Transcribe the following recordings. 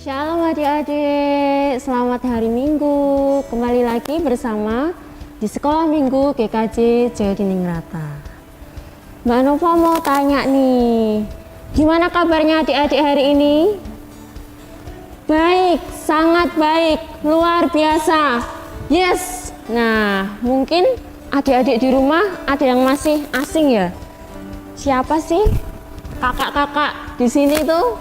Shalom adik-adik, selamat hari Minggu. Kembali lagi bersama di Sekolah Minggu GKJ Jodiningrat. Mbak Nova mau tanya nih, gimana kabarnya adik-adik hari ini? Baik, sangat baik, luar biasa. Yes. Nah, mungkin adik-adik di rumah ada yang masih asing ya? Siapa sih kakak-kakak di sini tuh?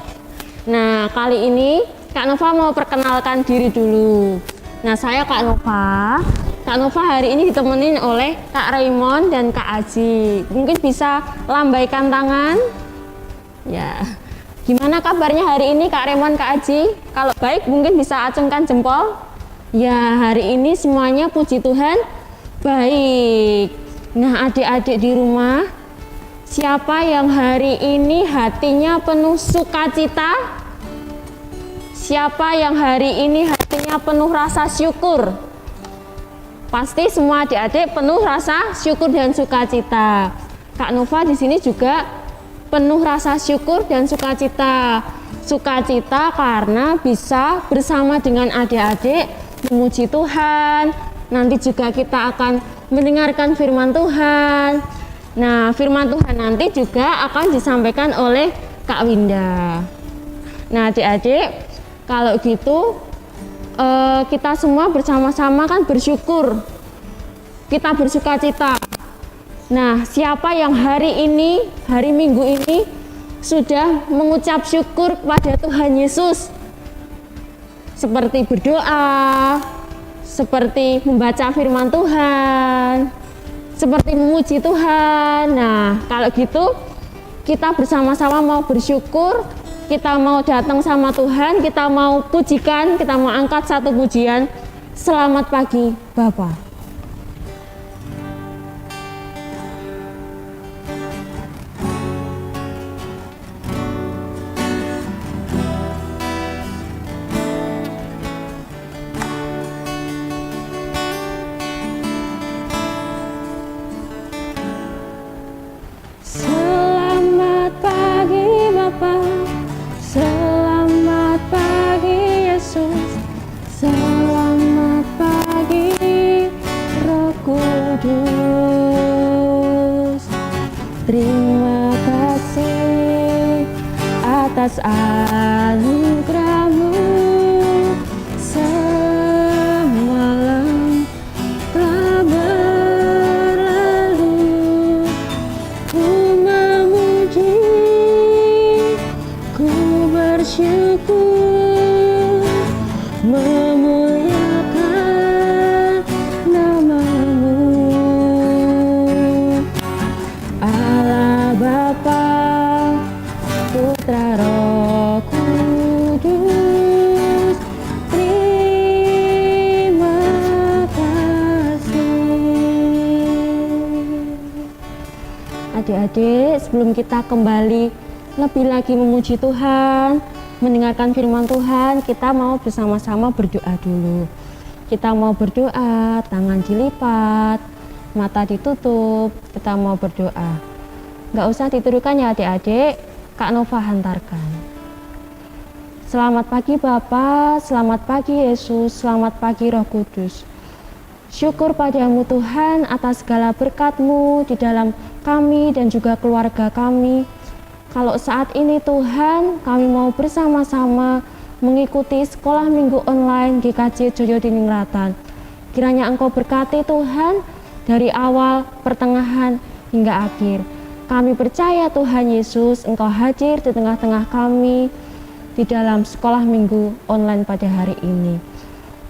Nah, kali ini Kak Nova mau perkenalkan diri dulu. Nah, saya Kak Nova. Kak Nova hari ini ditemenin oleh Kak Raymond dan Kak Aji. Mungkin bisa lambaikan tangan. Ya. Gimana kabarnya hari ini Kak Raymond, Kak Aji? Kalau baik mungkin bisa acungkan jempol. Ya, hari ini semuanya puji Tuhan baik. Nah, adik-adik di rumah, siapa yang hari ini hatinya penuh sukacita? Siapa yang hari ini hatinya penuh rasa syukur? Pasti semua adik-adik penuh rasa syukur dan sukacita. Kak Nova di sini juga penuh rasa syukur dan sukacita. Sukacita karena bisa bersama dengan adik-adik memuji Tuhan. Nanti juga kita akan mendengarkan firman Tuhan. Nah, firman Tuhan nanti juga akan disampaikan oleh Kak Winda. Nah, adik-adik, kalau gitu kita semua bersama-sama kan bersyukur. Kita bersukacita. Nah, siapa yang hari ini, hari Minggu ini sudah mengucap syukur kepada Tuhan Yesus? Seperti berdoa, seperti membaca firman Tuhan, seperti memuji Tuhan. Nah, kalau gitu kita bersama-sama mau bersyukur, kita mau datang sama Tuhan, kita mau pujikan, kita mau angkat satu pujian. Selamat pagi Bapa. Selamat pagi Bapa. Selamat pagi Yesus, selamat pagi Roh Kudus. Terima kasih atas anugerah-Mu. Semalam telah berlalu, ku memuji, ku bersyukur, memuliakan nama-Mu. Allah Bapa, Putra, Roh Kudus, terima kasih. Adik-adik, sebelum kita kembali lebih lagi memuji Tuhan, mendengarkan firman Tuhan, kita mau bersama-sama berdoa dulu. Kita mau berdoa, tangan dilipat, mata ditutup, kita mau berdoa. Nggak usah ditirukan ya adik-adik, Kak Nova hantarkan. Selamat pagi Bapa, selamat pagi Yesus, selamat pagi Roh Kudus. Syukur padamu Tuhan atas segala berkat-Mu di dalam kami dan juga keluarga kami. Kalau saat ini Tuhan, kami mau bersama-sama mengikuti sekolah minggu online GKJ Jodiningrat. Kiranya Engkau berkati Tuhan dari awal, pertengahan, hingga akhir. Kami percaya Tuhan Yesus, Engkau hadir di tengah-tengah kami di dalam sekolah minggu online pada hari ini.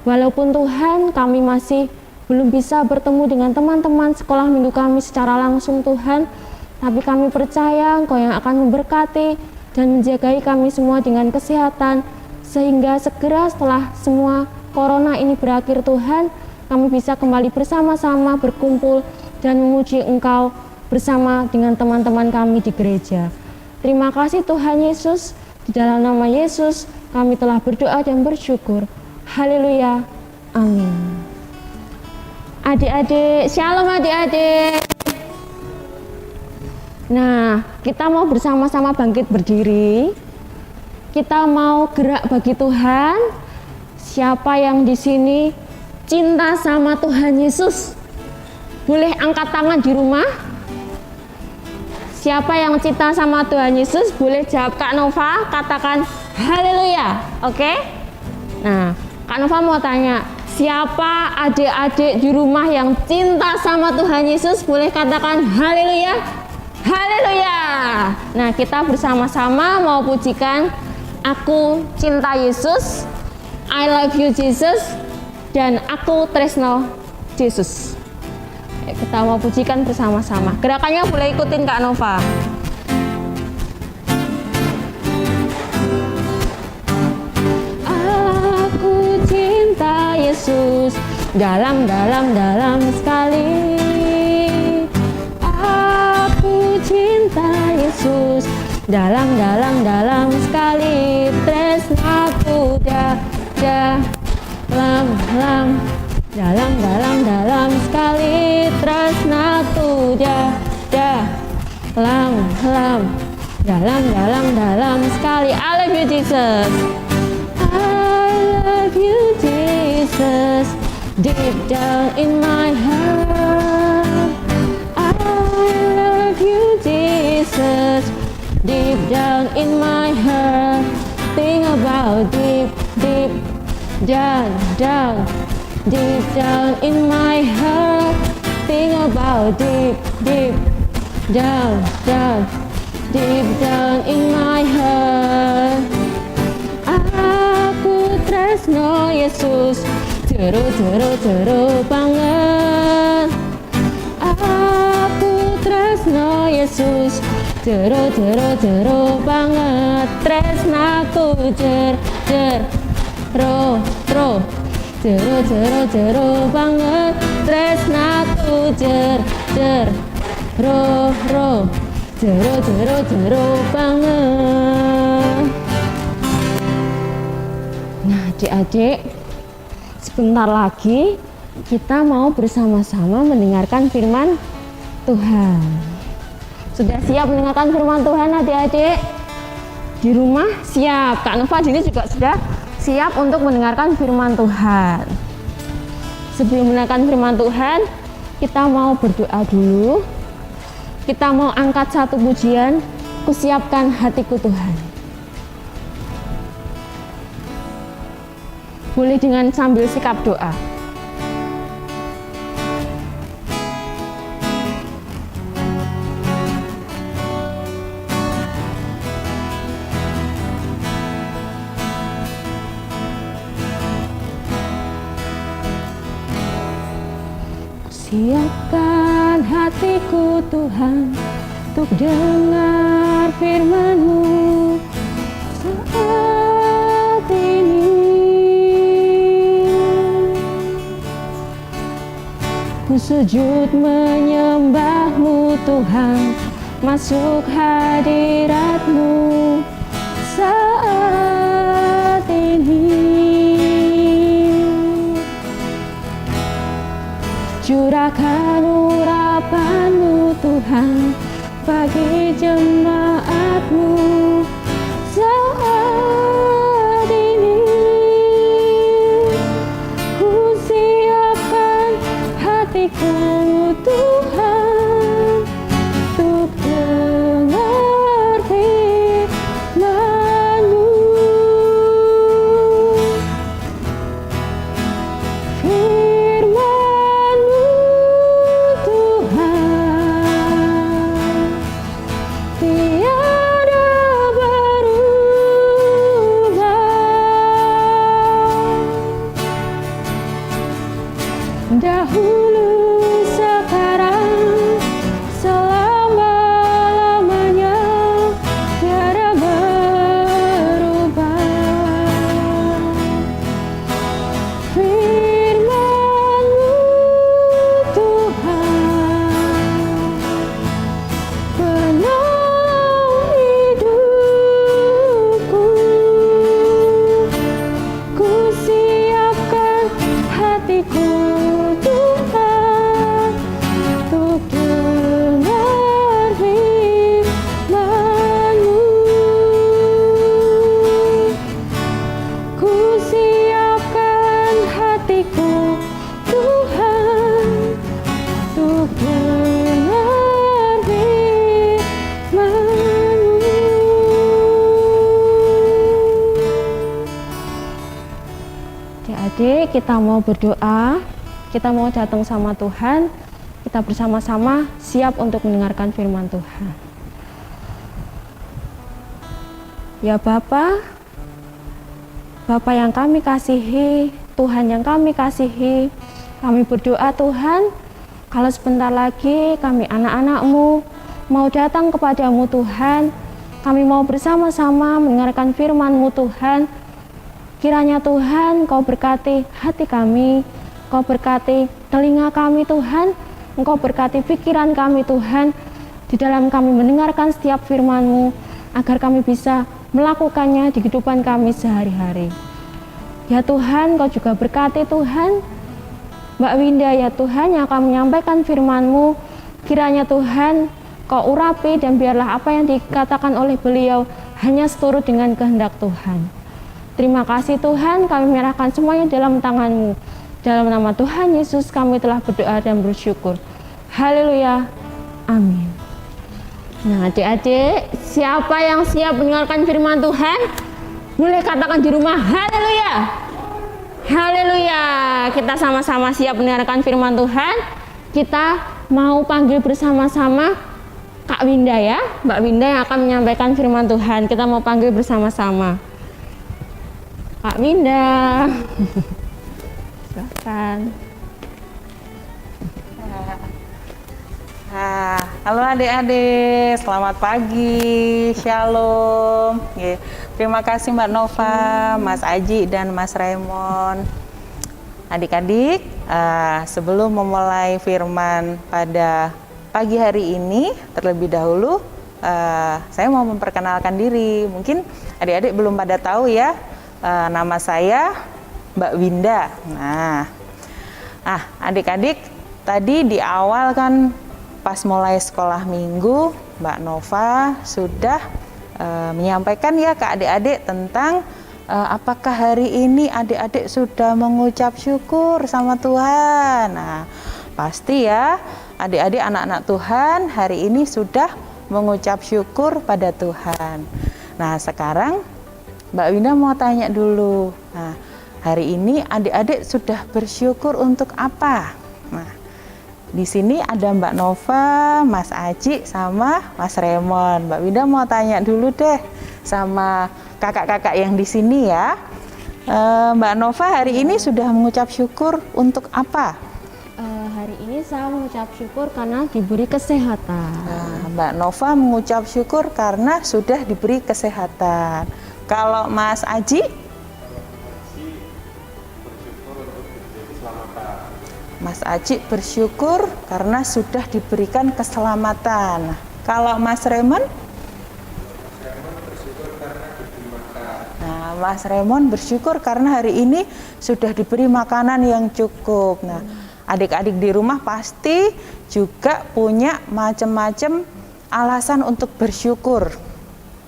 Walaupun Tuhan, kami masih belum bisa bertemu dengan teman-teman sekolah minggu kami secara langsung Tuhan, tapi kami percaya Engkau yang akan memberkati dan menjagai kami semua dengan kesehatan, sehingga segera setelah semua corona ini berakhir Tuhan, kami bisa kembali bersama-sama berkumpul dan memuji Engkau bersama dengan teman-teman kami di gereja. Terima kasih Tuhan Yesus, di dalam nama Yesus kami telah berdoa dan bersyukur. Haleluya, amin. Adik-adik, shalom adik-adik. Nah, kita mau bersama-sama bangkit berdiri. kita mau gerak bagi Tuhan. Siapa yang di sini cinta sama Tuhan Yesus? Boleh angkat tangan di rumah. Siapa yang cinta sama Tuhan Yesus? Boleh jawab Kak Nova, katakan haleluya. Oke? Nah, Kak Nova mau tanya, siapa adik-adik di rumah yang cinta sama Tuhan Yesus? Boleh katakan haleluya. Haleluya. Nah, kita bersama-sama mau pujikan Aku Cinta Yesus, I Love You Jesus, dan Aku Tresno Yesus. Kita mau pujikan bersama-sama. Gerakannya boleh ikutin Kak Nova. Aku cinta Yesus, dalam sekali. Aku cinta Yesus, dalam sekali. Tresnaku dalam sekali. Tresnaku dalam sekali. I love you Jesus, I love you Jesus, deep down in my heart. I love you Jesus, deep down in my heart. Think about deep down, deep down in my heart. Think about deep down, deep down in my heart. Aku tresno Yesus, jero banget. Aku tresno Yesus, jero banget. Tresnaku jero banget. Tresnaku jero banget. Nah, adik-adik, sebentar lagi kita mau bersama-sama mendengarkan firman Tuhan. Sudah siap mendengarkan firman Tuhan, adik-adik? Di rumah siap. Kak Nova ini juga sudah siap untuk mendengarkan firman Tuhan. Sebelum mendengarkan firman Tuhan, kita mau berdoa dulu. Kita mau angkat satu pujian, Kusiapkan Hatiku Tuhan. Boleh dengan sambil sikap doa. Siapkan hatiku Tuhan untuk dengar firman-Mu saat ini. Ku sujud menyembah-Mu Tuhan, masuk hadirat-Mu saat ini. Curahkan urapan-Mu Tuhan bagi jemaat-Mu saat ini. Ku siapkan hatiku Tuhan untuk dengar firman-Mu. Dahulu, sekarang, selama-lamanya, tiada berubah. Firman-Mu Tuhan, penolong hidupku. Ku siapkan hatiku Tuhan Ku siapkan hatiku Tuhan untuk dengar firman-Mu. Adik-adik, kita mau berdoa, kita mau datang sama Tuhan, kita bersama-sama siap untuk mendengarkan firman Tuhan. Ya Bapa yang kami kasihi, Tuhan yang kami kasihi, kami berdoa Tuhan, kalau sebentar lagi kami anak-anak-Mu mau datang kepadamu Tuhan, kami mau bersama-sama mendengarkan firman-Mu Tuhan. Kiranya Tuhan, Kau berkati hati kami, Kau berkati telinga kami Tuhan, Engkau berkati pikiran kami Tuhan, di dalam kami mendengarkan setiap firman-Mu, agar kami bisa melakukannya di kehidupan kami sehari-hari. Ya Tuhan, Kau juga berkati Tuhan, Mbak Winda ya Tuhan yang akan menyampaikan firman-Mu, kiranya Tuhan, Kau urapi dan biarlah apa yang dikatakan oleh beliau hanya seturut dengan kehendak Tuhan. Terima kasih Tuhan, kami menyerahkan semuanya dalam tangan-Mu. Dalam nama Tuhan Yesus kami telah berdoa dan bersyukur. Haleluya. Amin. Nah adik-adik, siapa yang siap mendengarkan firman Tuhan? Boleh katakan di rumah, haleluya. Haleluya. Kita sama-sama siap mendengarkan firman Tuhan. Kita mau panggil bersama-sama Kak Winda ya. Mbak Winda yang akan menyampaikan firman Tuhan. Kita mau panggil bersama-sama. Kak Winda, silakan. Halo adik-adik, selamat pagi, shalom. Terima kasih Mbak Nova, Mas Aji dan Mas Raymond. Adik-adik, sebelum memulai firman pada pagi hari ini, terlebih dahulu saya mau memperkenalkan diri. Mungkin adik-adik belum pada tahu ya. Nama saya Mbak Winda. Nah, adik-adik, tadi di awal kan pas mulai sekolah minggu, Mbak Nova sudah menyampaikan ya ke adik-adik tentang apakah hari ini adik-adik sudah mengucap syukur sama Tuhan. Nah, pasti ya adik-adik anak-anak Tuhan hari ini sudah mengucap syukur pada Tuhan. Nah, sekarang Mbak Winda mau tanya dulu, nah, hari ini adik-adik sudah bersyukur untuk apa? Nah, di sini ada Mbak Nova, Mas Aji, sama Mas Raymond. Mbak Winda mau tanya dulu deh sama kakak-kakak yang di sini ya. Mbak Nova hari ini sudah mengucap syukur untuk apa? Hari ini saya mengucap syukur karena diberi kesehatan. Nah, Mbak Nova mengucap syukur karena sudah diberi kesehatan. Kalau Mas Aji? Mas Aji bersyukur karena sudah diberikan keselamatan. Kalau Mas Raymond? Nah, Mas Raymond bersyukur karena hari ini sudah diberi makanan yang cukup. Nah, adik-adik di rumah pasti juga punya macam-macam alasan untuk bersyukur.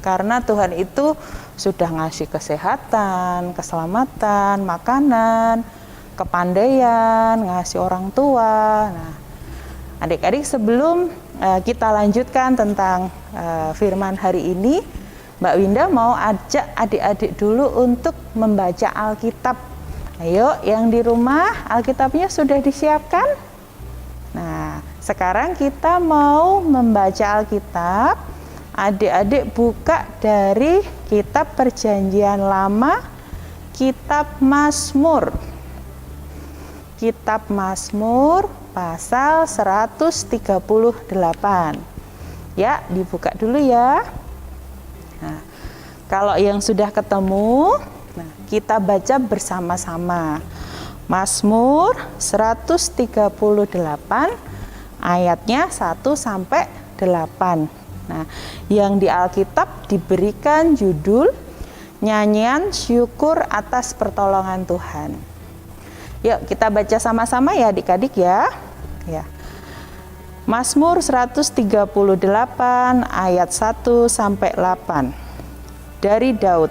Karena Tuhan itu sudah ngasih kesehatan, keselamatan, makanan, kepandaian, ngasih orang tua. Nah, adik-adik sebelum kita lanjutkan tentang firman hari ini, Mbak Winda mau ajak adik-adik dulu untuk membaca Alkitab. Ayo, yang di rumah Alkitabnya sudah disiapkan? Nah, sekarang kita mau membaca Alkitab. Adik-adik buka dari kitab Perjanjian Lama, kitab Mazmur. Kitab Mazmur pasal 138. Ya, dibuka dulu ya. Nah, kalau yang sudah ketemu, nah, kita baca bersama-sama. Mazmur 138 ayatnya 1 sampai 8. Nah, yang di Alkitab diberikan judul Nyanyian Syukur atas Pertolongan Tuhan. Yuk kita baca sama-sama ya adik-adik ya. Mazmur 138 ayat 1 sampai 8. Dari Daud.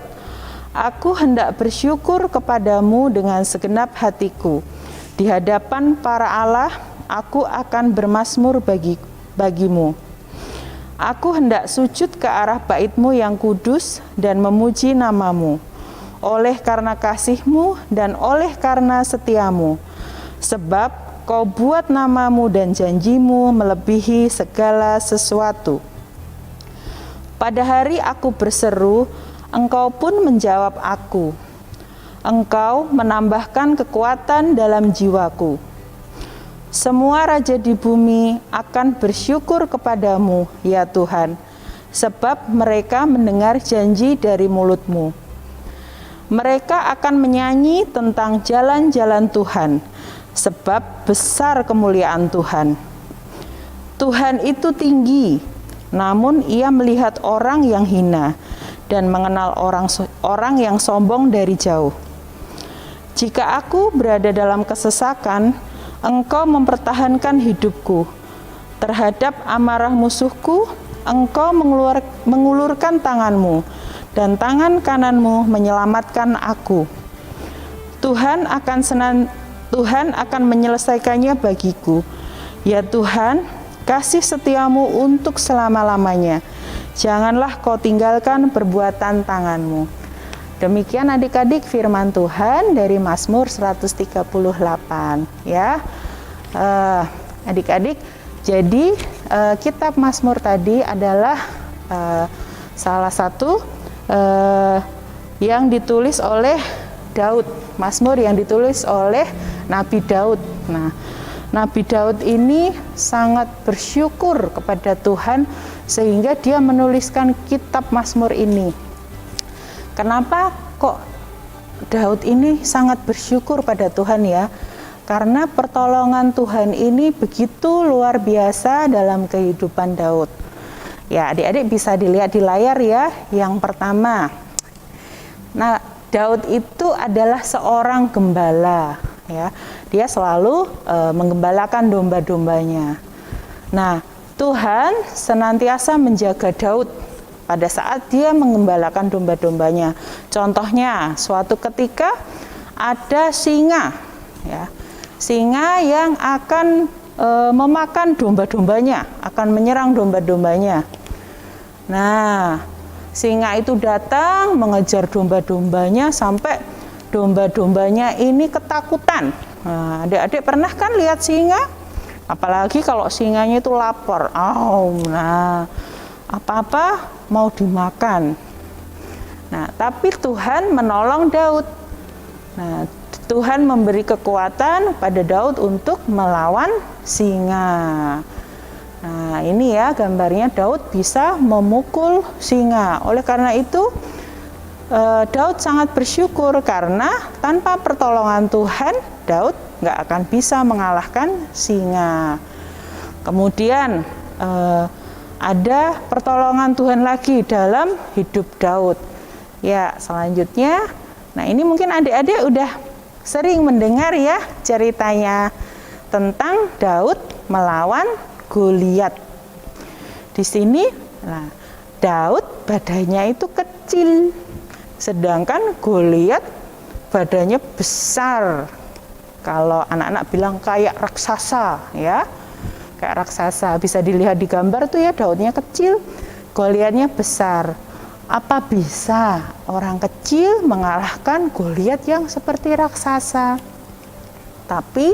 Aku hendak bersyukur kepadamu dengan segenap hatiku. Di hadapan para Allah, aku akan bermazmur bagimu. Aku hendak sujud ke arah bait-Mu yang kudus dan memuji nama-Mu, oleh karena kasih-Mu dan oleh karena setia-Mu. Sebab Kau buat nama-Mu dan janji-Mu melebihi segala sesuatu. Pada hari aku berseru, Engkau pun menjawab aku. Engkau menambahkan kekuatan dalam jiwaku. Semua raja di bumi akan bersyukur kepadamu, ya Tuhan, sebab mereka mendengar janji dari mulut-Mu. Mereka akan menyanyi tentang jalan-jalan Tuhan, sebab besar kemuliaan Tuhan. Tuhan itu tinggi, namun Ia melihat orang yang hina dan mengenal orang yang sombong dari jauh. Jika aku berada dalam kesesakan, Engkau mempertahankan hidupku. Terhadap amarah musuhku, Engkau mengulurkan tangan-Mu, dan tangan kanan-Mu menyelamatkan aku. Tuhan akan menyelesaikannya bagiku. Ya Tuhan, kasih setia-Mu untuk selama-lamanya. Janganlah Kau tinggalkan perbuatan tangan-Mu. Demikian adik-adik firman Tuhan dari Mazmur 138 ya. Adik-adik, jadi kitab Mazmur tadi adalah salah satu yang ditulis oleh Daud. Mazmur yang ditulis oleh Nabi Daud. Nah, Nabi Daud ini sangat bersyukur kepada Tuhan sehingga dia menuliskan kitab Mazmur ini. Kenapa kok Daud ini sangat bersyukur pada Tuhan ya? Karena pertolongan Tuhan ini begitu luar biasa dalam kehidupan Daud. Ya, adik-adik bisa dilihat di layar ya. Yang pertama, nah Daud itu adalah seorang gembala ya. Dia selalu menggembalakan domba-dombanya. Nah, Tuhan senantiasa menjaga Daud pada saat dia menggembalakan domba-dombanya. Contohnya, suatu ketika ada singa, ya, singa yang akan memakan domba-dombanya, akan menyerang domba-dombanya. Nah, singa itu datang mengejar domba-dombanya sampai domba-dombanya ini ketakutan. Nah, adik-adik pernah kan lihat singa? Apalagi kalau singanya itu lapar. Nah, apa-apa mau dimakan. Nah, tapi Tuhan menolong Daud. Nah, Tuhan memberi kekuatan pada Daud untuk melawan singa. Nah, ini ya gambarnya Daud bisa memukul singa. Oleh karena itu, Daud sangat bersyukur karena tanpa pertolongan Tuhan, Daud nggak akan bisa mengalahkan singa. Kemudian ada pertolongan Tuhan lagi dalam hidup Daud. Ya, selanjutnya, nah ini mungkin adik-adik udah sering mendengar ya ceritanya tentang Daud melawan Goliat. Di sini, nah, Daud badannya itu kecil, sedangkan Goliat badannya besar. Kalau anak-anak bilang kayak raksasa, ya, kayak raksasa. Bisa dilihat di gambar tuh ya, Daudnya kecil, Goliatnya besar. Apa bisa orang kecil mengalahkan Goliat yang seperti raksasa? Tapi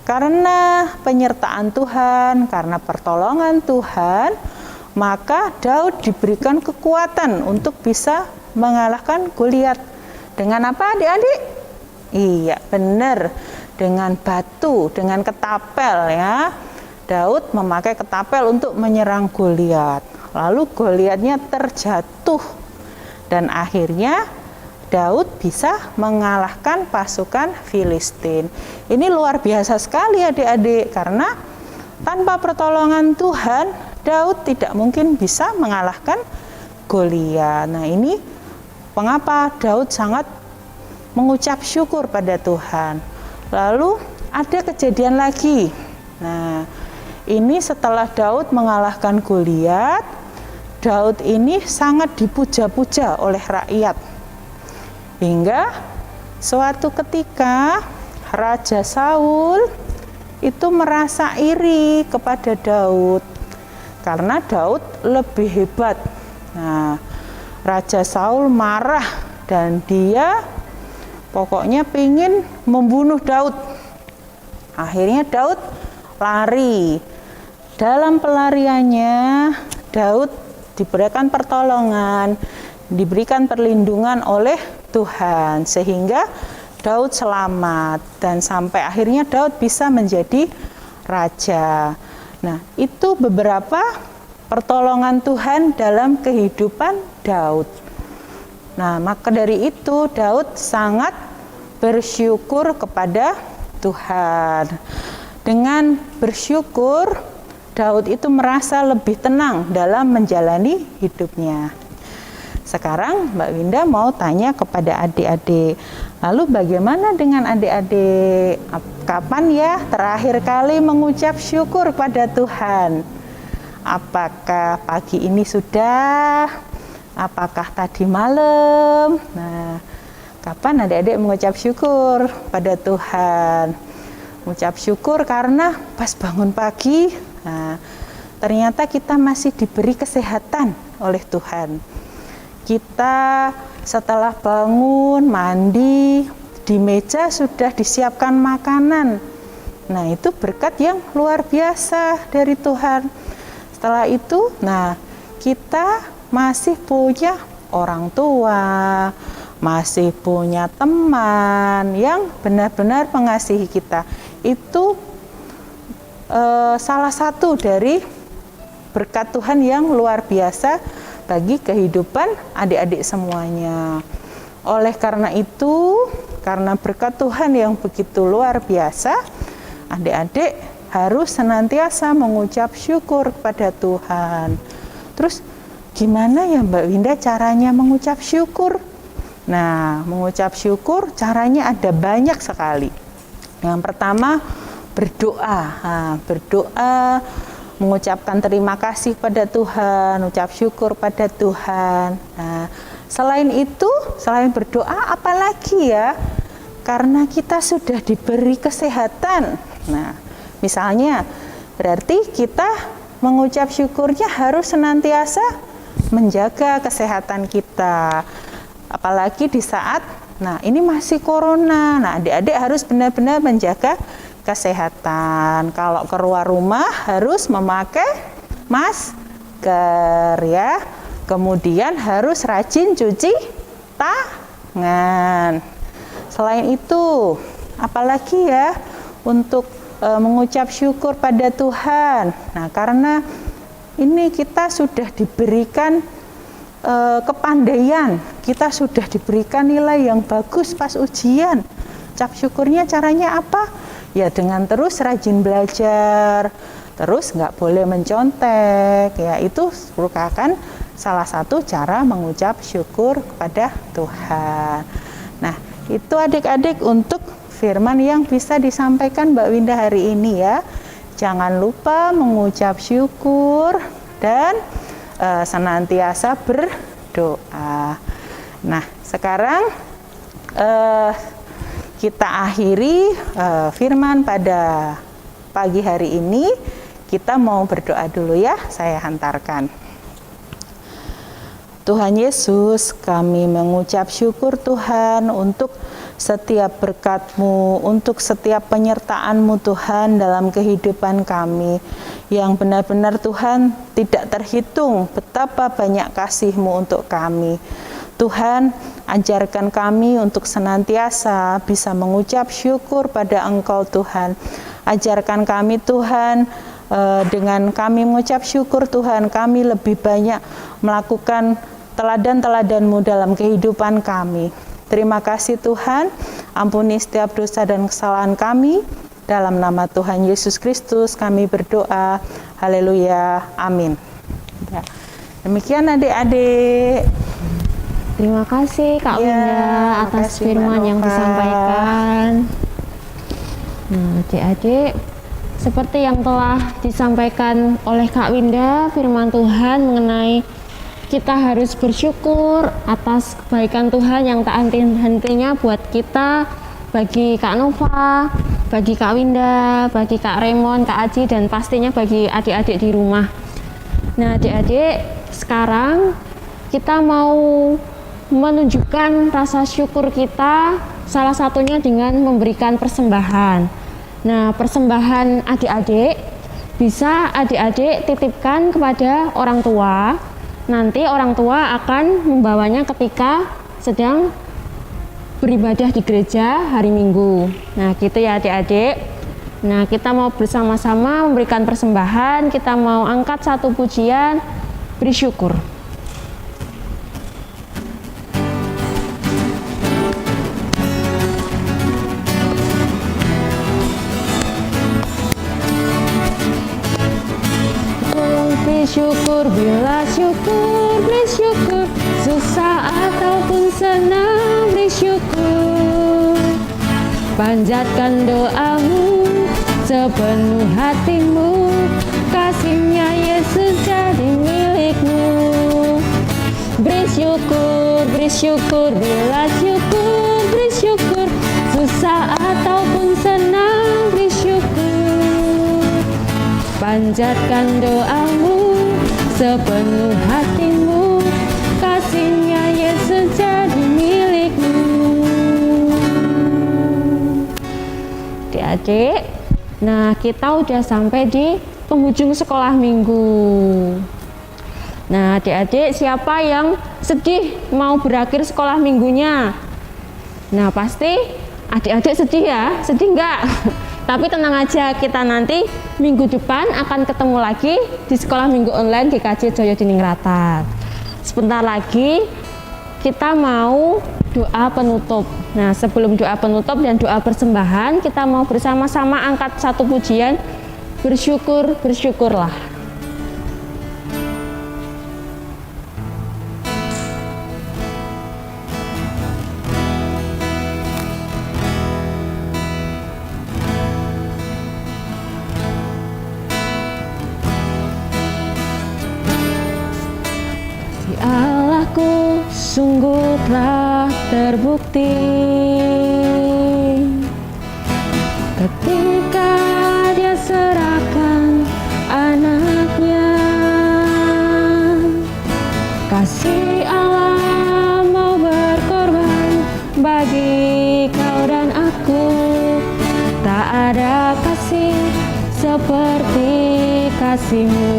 karena penyertaan Tuhan, karena pertolongan Tuhan, maka Daud diberikan kekuatan untuk bisa mengalahkan Goliat. Dengan apa adik-adik? Iya, benar. Dengan batu, dengan ketapel ya. Daud memakai ketapel untuk menyerang Goliat. Lalu Goliatnya terjatuh dan akhirnya Daud bisa mengalahkan pasukan Filistin. Ini luar biasa sekali adik-adik, karena tanpa pertolongan Tuhan, Daud tidak mungkin bisa mengalahkan Goliat. Nah, ini mengapa Daud sangat mengucap syukur pada Tuhan. Lalu ada kejadian lagi. Nah, ini setelah Daud mengalahkan Goliat, Daud ini sangat dipuja-puja oleh rakyat. Hingga suatu ketika Raja Saul itu merasa iri kepada Daud karena Daud lebih hebat. Nah, Raja Saul marah dan dia pokoknya ingin membunuh Daud. Akhirnya Daud lari. Dalam pelariannya Daud diberikan pertolongan, diberikan perlindungan oleh Tuhan sehingga Daud selamat dan sampai akhirnya Daud bisa menjadi raja. Nah, itu beberapa pertolongan Tuhan dalam kehidupan Daud. Nah, maka dari itu Daud sangat bersyukur kepada Tuhan. Dengan bersyukur, Daud itu merasa lebih tenang dalam menjalani hidupnya. Sekarang Mbak Winda mau tanya kepada adik-adik, lalu bagaimana dengan adik-adik? Kapan ya terakhir kali mengucap syukur pada Tuhan? Apakah pagi ini sudah? Apakah tadi malam? Nah, kapan adik-adik mengucap syukur pada Tuhan? Mengucap syukur karena pas bangun pagi, nah, ternyata kita masih diberi kesehatan oleh Tuhan. Kita setelah bangun, mandi, di meja sudah disiapkan makanan. Nah, itu berkat yang luar biasa dari Tuhan. Setelah itu, nah, kita masih punya orang tua, masih punya teman yang benar-benar mengasihi kita. Itu salah satu dari berkat Tuhan yang luar biasa bagi kehidupan adik-adik semuanya. Oleh karena itu, karena berkat Tuhan yang begitu luar biasa, adik-adik harus senantiasa mengucap syukur kepada Tuhan. Terus gimana ya Mbak Winda caranya mengucap syukur? Nah, mengucap syukur caranya ada banyak sekali. Yang pertama, berdoa. Nah, berdoa, mengucapkan terima kasih pada Tuhan, ucap syukur pada Tuhan. Nah, selain itu, selain berdoa, apalagi ya? Karena kita sudah diberi kesehatan. Nah, misalnya, berarti kita mengucap syukurnya harus senantiasa menjaga kesehatan kita. Apalagi di saat, nah ini masih corona. Nah, adik-adik harus benar-benar menjaga kesehatan. Kalau keluar rumah harus memakai masker ya. Kemudian harus rajin cuci tangan. Selain itu, apalagi ya untuk mengucap syukur pada Tuhan. Nah, karena ini kita sudah diberikan kepandaian, kita sudah diberikan nilai yang bagus pas ujian. Ucap syukurnya caranya apa? Ya dengan terus rajin belajar, terus nggak boleh mencontek, ya itu merupakan salah satu cara mengucap syukur kepada Tuhan. Nah, itu adik-adik untuk firman yang bisa disampaikan Mbak Winda hari ini ya. Jangan lupa mengucap syukur dan senantiasa berdoa. Nah, sekarang kita akhiri firman pada pagi hari ini. Kita mau berdoa dulu ya, saya hantarkan. Tuhan Yesus, kami mengucap syukur Tuhan untuk setiap berkat-Mu, untuk setiap penyertaan-Mu Tuhan dalam kehidupan kami. Yang benar-benar Tuhan tidak terhitung betapa banyak kasih-Mu untuk kami. Tuhan, ajarkan kami untuk senantiasa bisa mengucap syukur pada Engkau Tuhan. Ajarkan kami Tuhan, dengan kami mengucap syukur Tuhan, kami lebih banyak melakukan teladan-teladan-Mu dalam kehidupan kami. Terima kasih Tuhan, ampuni setiap dosa dan kesalahan kami. Dalam nama Tuhan Yesus Kristus kami berdoa. Haleluya, amin. Ya. Demikian adik-adik. Terima kasih Kak Winda atas firman yang disampaikan. Nah, adik-adik, seperti yang telah disampaikan oleh Kak Winda, firman Tuhan mengenai kita harus bersyukur atas kebaikan Tuhan yang tak henti-hentinya buat kita, bagi Kak Nova, bagi Kak Winda, bagi Kak Raymond, Kak Aji, dan pastinya bagi adik-adik di rumah. Nah, adik-adik, sekarang kita mau menunjukkan rasa syukur kita, salah satunya dengan memberikan persembahan. Nah, persembahan adik-adik bisa adik-adik titipkan kepada orang tua. Nanti orang tua akan membawanya ketika sedang beribadah di gereja hari Minggu. Nah, gitu ya adik-adik. Nah, kita mau bersama-sama memberikan persembahan, kita mau angkat satu pujian, beri syukur. Syukur, bila syukur, beri syukur, susah ataupun senang, beri syukur. Panjatkan doamu sepenuh hatimu, kasihnya Yesus jadi milikmu. Beri syukur, bila syukur, beri syukur, susah ataupun senang, beri syukur. Panjatkan doamu sepenuh hatimu, kasihnya Yesus jadi milikmu. Adik-adik, nah kita udah sampai di penghujung sekolah minggu. Nah, adik-adik, siapa yang sedih mau berakhir sekolah minggunya? Nah, pasti adik-adik sedih ya? Sedih enggak? Tapi tenang aja, kita nanti minggu depan akan ketemu lagi di sekolah minggu online GKJ Joyo Diningrat. Sebentar lagi kita mau doa penutup. Nah, sebelum doa penutup dan doa persembahan, kita mau bersama-sama angkat satu pujian, bersyukur, bersyukurlah. Allahku sungguh telah terbukti ketika Dia serahkan anaknya. Kasih Allah mau berkorban bagi kau dan aku. Tak ada kasih seperti kasih-Mu.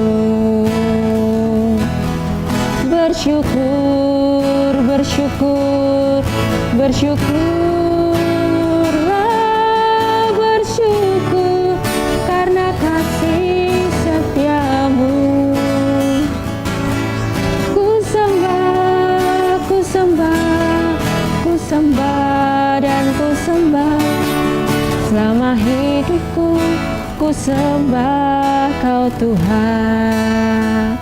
Bersyukur, bersyukur, bersyukurlah, bersyukur karena kasih setiamu. Ku sembah, ku sembah, ku sembah dan ku sembah. Selama hidupku, ku sembah Kau Tuhan.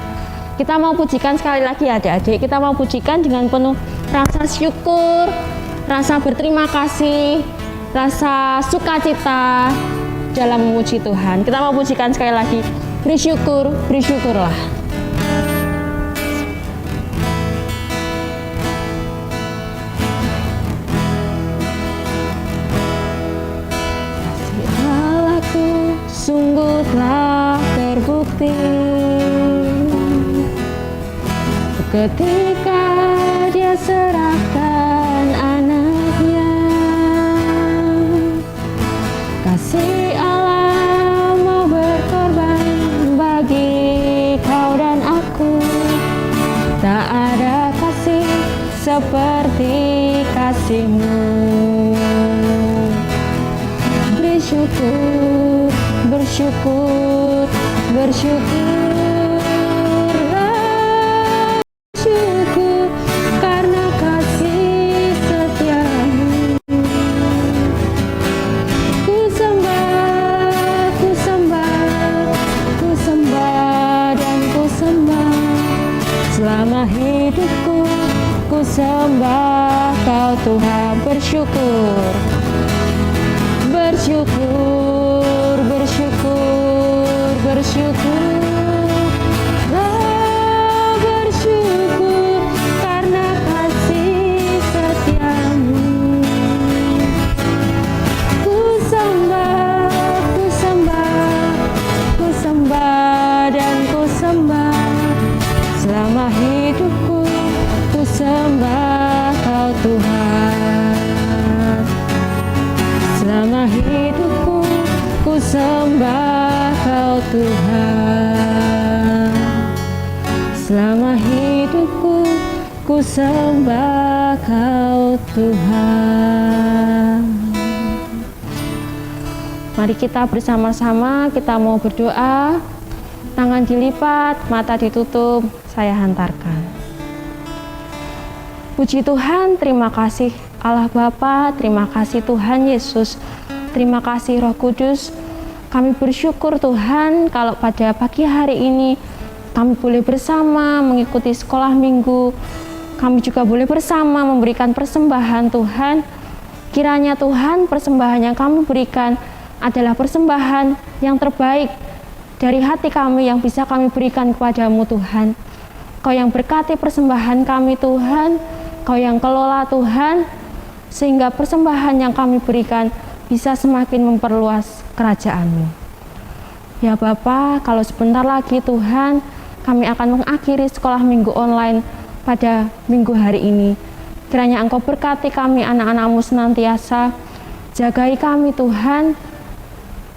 Kita mau pujikan sekali lagi adik-adik, kita mau pujikan dengan penuh rasa syukur, rasa berterima kasih, rasa sukacita dalam memuji Tuhan. Kita mau pujikan sekali lagi, bersyukur, bersyukurlah. Allahku sungguh telah terbukti ketika Dia serahkan anaknya. Kasih Allah mau berkorban bagi kau dan aku. Tak ada kasih seperti kasih-Mu. Bersyukur, bersyukur, bersyukur. Selama hidupku, ku sembah Kau Tuhan. Bersyukur, bersyukur, bersyukur, bersyukur, bersyukur Tuhan. Selama hidupku ku sembah Kau Tuhan. Mari kita bersama-sama, kita mau berdoa. Tangan dilipat, mata ditutup, saya hantarkan. Puji Tuhan, terima kasih Allah Bapa, terima kasih Tuhan Yesus, terima kasih Roh Kudus. Kami bersyukur Tuhan kalau pada pagi hari ini kami boleh bersama mengikuti sekolah minggu. Kami juga boleh bersama memberikan persembahan Tuhan. Kiranya Tuhan, persembahan yang kami berikan adalah persembahan yang terbaik dari hati kami yang bisa kami berikan kepadamu Tuhan. Kau yang berkati persembahan kami Tuhan, Kau yang kelola Tuhan, sehingga persembahan yang kami berikan bisa semakin memperluas kerajaan-Mu. Ya Bapa, kalau sebentar lagi Tuhan, kami akan mengakhiri sekolah minggu online pada minggu hari ini. Kiranya Engkau berkati kami anak-anak-Mu senantiasa, jagai kami Tuhan,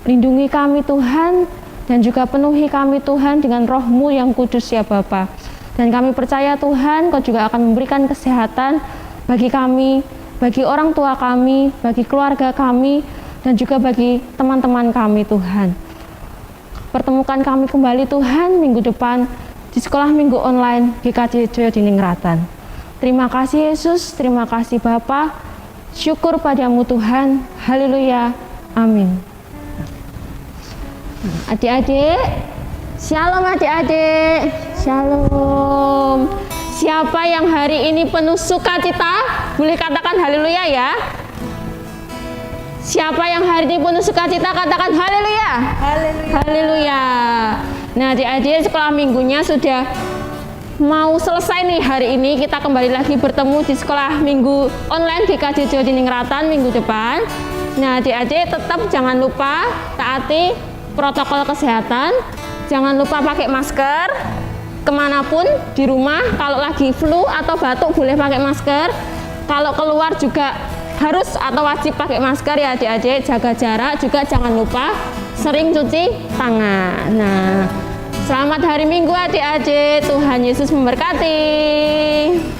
lindungi kami Tuhan, dan juga penuhi kami Tuhan dengan Roh-Mu yang kudus ya Bapa. Dan kami percaya Tuhan, Kau juga akan memberikan kesehatan bagi kami, bagi orang tua kami, bagi keluarga kami, dan juga bagi teman-teman kami Tuhan. Pertemukan kami kembali Tuhan minggu depan di sekolah minggu online GKJ Joyo Diningratan. Terima kasih Yesus, terima kasih Bapa. Syukur padamu Tuhan. Haleluya. Amin. Adik-adik, shalom adik-adik, shalom. Siapa yang hari ini penuh sukacita? Boleh katakan haleluya ya. Siapa yang hari ini penuh sukacita? Katakan haleluya. Haleluya. Haleluya. Nah adik-adik, sekolah minggunya sudah mau selesai nih hari ini. Kita kembali lagi bertemu di sekolah minggu online GKJ Joyo Diningratan minggu depan. Nah adik-adik, tetap jangan lupa taati protokol kesehatan, jangan lupa pakai masker kemanapun di rumah. Kalau lagi flu atau batuk boleh pakai masker, kalau keluar juga harus atau wajib pakai masker ya adik-adik. Jaga jarak juga, jangan lupa sering cuci tangan. Nah, selamat hari Minggu adik-adik, Tuhan Yesus memberkati.